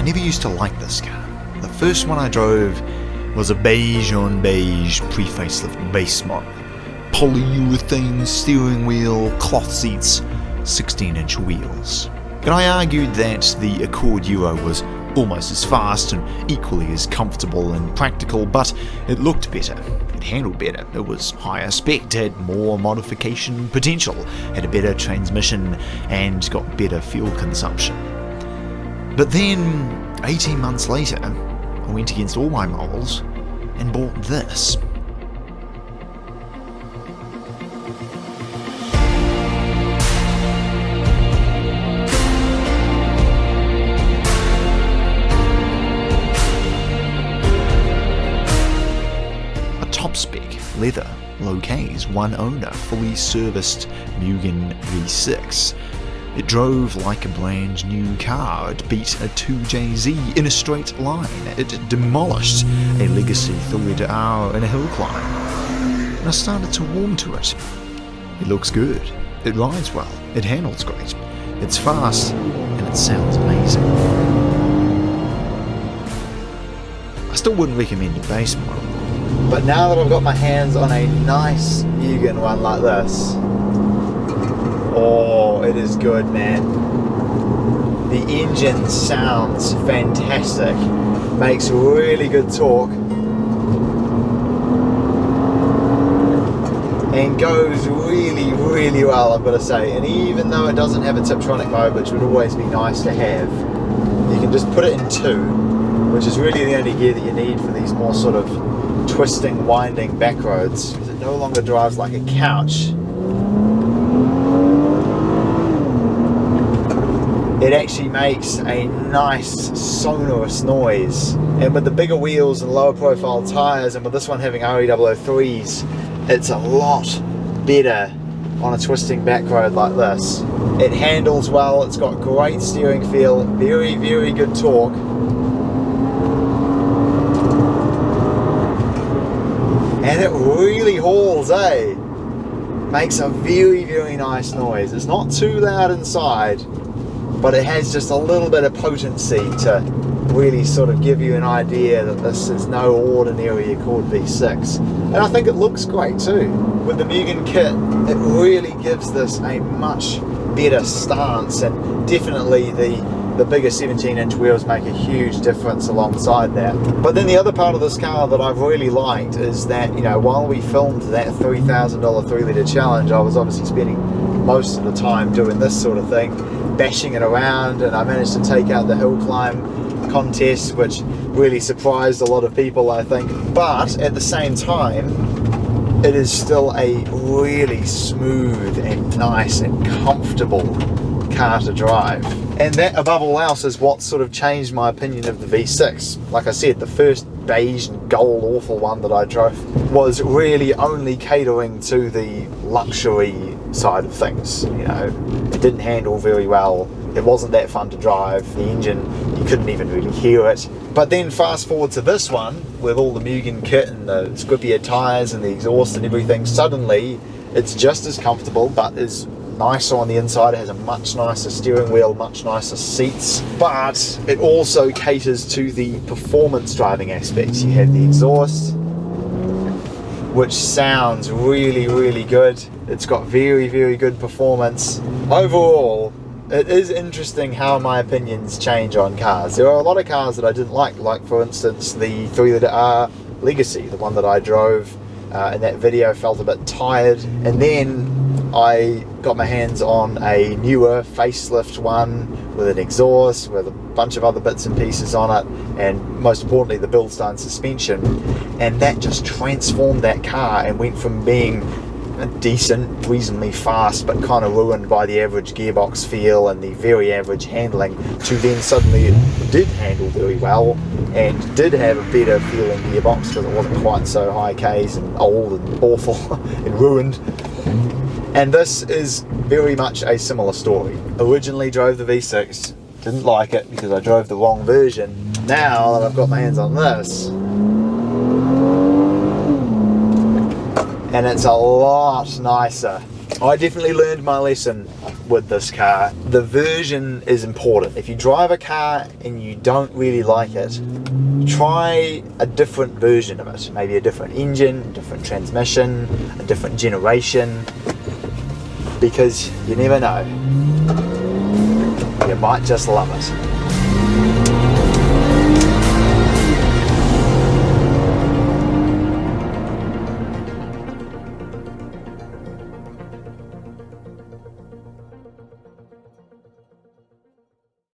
I never used to like this car. The first one I drove was a beige on beige pre-facelift base model. Polyurethane steering wheel, cloth seats, 16-inch wheels. And I argued that the Accord Euro was almost as fast and equally as comfortable and practical, but it looked better, it handled better, it was higher spec, had more modification potential, had a better transmission and got better fuel consumption. But then, 18 months later, I went against all my morals and bought this. Top-spec, leather, low Ks, one owner, fully serviced Mugen V6. It drove like a brand new car, it beat a 2JZ in a straight line, it demolished a legacy 3R in a hill climb. And I started to warm to it. It looks good, it rides well, it handles great, it's fast, and it sounds amazing. I still wouldn't recommend a base model. But now that I've got my hands on a nice Mugen one like this, oh, it is good, man. The engine sounds fantastic, makes really good torque, and goes really, really well, I've got to say. And even though it doesn't have a tiptronic mode, which would always be nice to have, you can just put it in 2, which is really the only gear that you need for these more sort of twisting, winding back roads. It no longer drives like a couch. It actually makes a nice sonorous noise. And with the bigger wheels and lower profile tyres, and with this one having RE003s, it's a lot better on a twisting back road like this. It handles well, it's got great steering feel, very, very good torque. And it really hauls, eh? Makes a very, very nice noise. It's not too loud inside, but it has just a little bit of potency to really sort of give you an idea that this is no ordinary Accord V6. And I think it looks great too. With the Mugen kit, it really gives this a much better stance, and definitely the bigger 17-inch wheels make a huge difference alongside that. But then the other part of this car that I've really liked is that, you know, while we filmed that $3,000 3-litre challenge, I was obviously spending most of the time doing this sort of thing, bashing it around, and I managed to take out the hill climb contest, which really surprised a lot of people, I think. But at the same time, it is still a really smooth and nice and comfortable car to drive. And that, above all else, is what sort of changed my opinion of the V6. Like I said, the first beige and gold awful one that I drove was really only catering to the luxury side of things. You know, it didn't handle very well, it wasn't that fun to drive, the engine, you couldn't even really hear it. But then fast forward to this one, with all the Mugen kit and the squippier tyres and the exhaust and everything, suddenly it's just as comfortable, but is nicer on the inside. It has a much nicer steering wheel, much nicer seats, but it also caters to the performance driving aspects. You have the exhaust, which sounds really, really good. It's got very, very good performance. Overall, it is interesting how my opinions change on cars. There are a lot of cars that I didn't like for instance the 3-litre R Legacy, the one that I drove in that video, felt a bit tired, and then I got my hands on a newer facelift one with an exhaust, with a bunch of other bits and pieces on it, and most importantly the Bilstein suspension, and that just transformed that car and went from being a decent, reasonably fast, but kind of ruined by the average gearbox feel and the very average handling, to then suddenly it did handle very well and did have a better feeling gearbox because it wasn't quite so high Ks and old and awful and ruined. And this is very much a similar story. Originally drove the V6, didn't like it because I drove the wrong version. Now that I've got my hands on this, and it's a lot nicer. I definitely learned my lesson with this car. The version is important. If you drive a car and you don't really like it, try a different version of it. Maybe a different engine, different transmission, a different generation, because you never know. You might just love it.